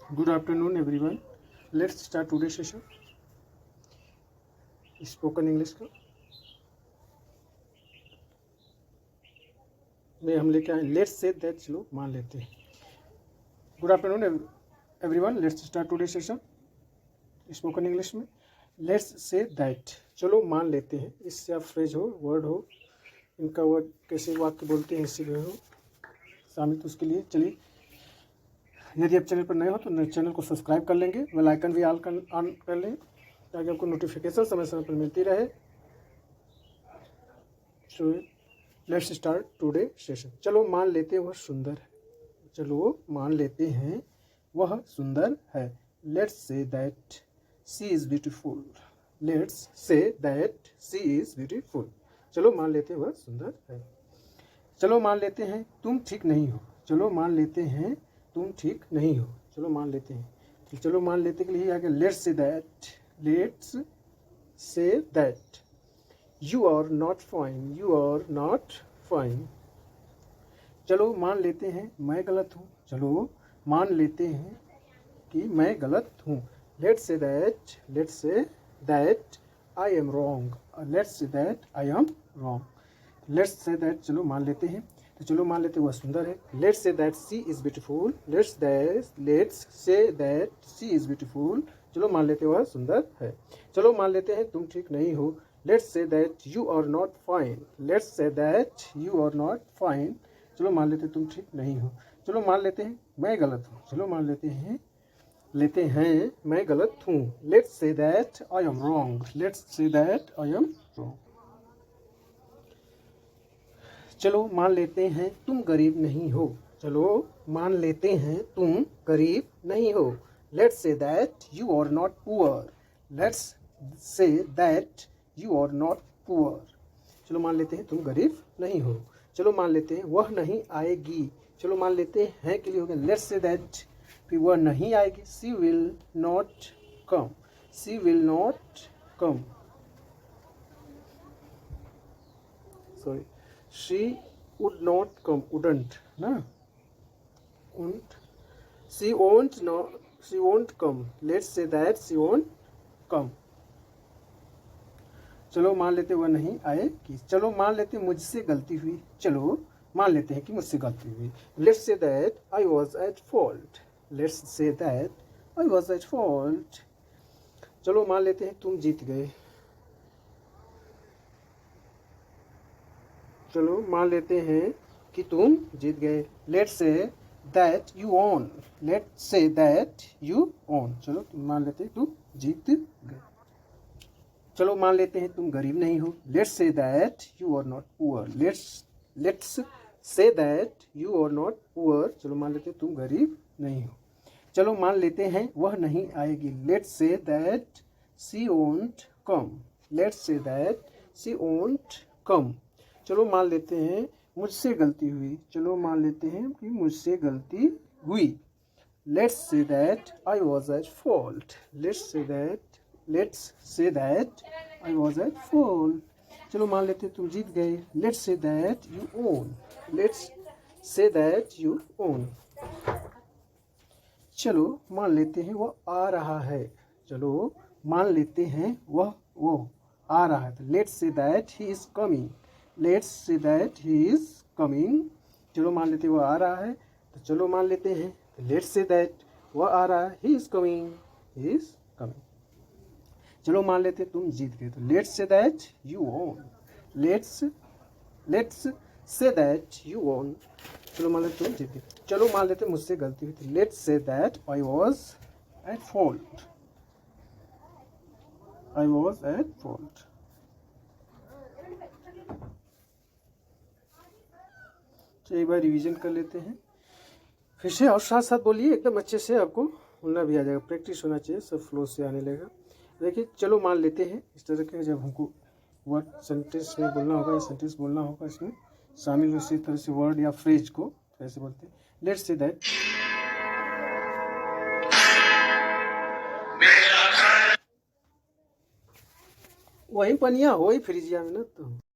Good afternoon, everyone. Let's start today's session. Spoken English का में हम लेके आए लेट्स से दैट। चलो मान लेते हैं। Good afternoon everyone, let's start today session spoken English में। लेट्स से दैट, चलो मान लेते हैं। इससे आप फ्रेज हो, वर्ड हो, इनका वर्ड कैसे वाक्य बोलते हैं इससे भी हो शामिल। तो उसके लिए चलिए, यदि आप चैनल पर नए हो तो चैनल को सब्सक्राइब कर लेंगे, बेल आइकन भी ऑन कर लें ताकि आपको नोटिफिकेशन समय समय पर मिलती रहे। So let's start today session. चलो मान लेते हैं वह सुंदर है। चलो मान लेते हैं वह सुंदर है। Let's say that she is beautiful. Let's say that she is beautiful. चलो मान लेते हैं वह सुंदर है। चलो मान लेते हैं तुम ठीक नहीं हो। चलो मान लेते हैं तुम ठीक नहीं हो। चलो मान लेते हैं, तो चलो मान लेते के लिए आगे let's say that. Let's say that you are not fine. You are not fine. चलो मान लेते हैं मैं गलत हूँ। चलो मान लेते हैं कि मैं गलत हूँ। Let's say that. Let's say that I am wrong. Let's say that I am wrong. Let's say that चलो मान लेते हैं, तो चलो मान लेते हैं वह सुंदर है। Let's say that she is beautiful. Let's say that she is beautiful. चलो मान लेते हैं वह सुंदर है। चलो मान लेते हैं तुम ठीक नहीं हो। Let's say that you are not fine. Let's say that you are not fine. चलो मान लेते हैं तुम ठीक नहीं हो। चलो मान लेते हैं मैं गलत हूँ। चलो मान लेते हैं मैं गलत हूँ। Let's say that I am wrong. Let's say that I am wrong. चलो मान लेते हैं तुम गरीब नहीं हो। चलो मान लेते हैं तुम गरीब नहीं हो। Let's say that you are not poor. Let's say that you are not poor. चलो मान लेते हैं तुम गरीब नहीं हो। चलो मान लेते हैं वह नहीं आएगी। चलो मान लेते हैं के लिए हो गया लेट्स से दैट, फिर वह नहीं आएगी। She will not come. She will not come. Sorry, she would not come. Wouldn't ना, won't. She won't come. Let's say that she won't come. चलो मान लेते वह नहीं आएगी। चलो मान लेते मुझसे गलती हुई। चलो मान लेते हैं कि मुझसे गलती हुई। Let's say that I was at fault. Let's say that I was at fault. चलो मान लेते हैं तुम जीत गए। चलो मान लेते हैं कि तुम जीत गए। Let's say that you on. Let's say that you on. चलो मान लेते हैं तुम जीत गए। चलो मान लेते हैं तुम गरीब नहीं हो। Let's say that you are not poor. Let's say that you are not poor. चलो मान लेते हैं तुम गरीब नहीं हो। चलो मान लेते हैं वह नहीं आएगी। Let's say that she won't come. Let's say that she won't come. चलो मान लेते हैं मुझसे गलती हुई। चलो मान लेते हैं कि मुझसे गलती हुई। Let's say that I was at fault. Let's say that I was at fault. चलो मान लेते हैं तुम जीत गए। Let's say that you own. Let's say that you own. चलो मान लेते हैं वह आ रहा है। चलो मान लेते हैं वह आ रहा है। Let's say that he is coming. Let's say that he is coming. चलो मान लेते हैं वह आ रहा है, तो चलो मान लेते हैं लेट्स से दैट वह आ रहा है। He is coming. He is coming. चलो मान लेते हैं तुम जीत गए, तो let's say that you own. Let's say that you own. चलो मान लेते तुम जीत गए। चलो मान लेते मुझसे गलती हुई थी। Let's say that I was at fault. I was at fault. चलिए एक बार रिवीजन कर लेते हैं फिर से, और साथ साथ बोलिए एकदम अच्छे से। आपको बोलना भी आ जाएगा, प्रैक्टिस होना चाहिए, सब फ्लो से आने लगेगा। देखिए चलो मान लेते हैं इस तरह के जब हमको वर्ड सेंटेंस में बोलना होगा या सेंटेंस बोलना होगा, इसमें शामिल उसी तरह से वर्ड या फ्रेज को कैसे बोलते हैं। लेट्स से दैट वही पनिया हो फ्रिजिया में ना, तो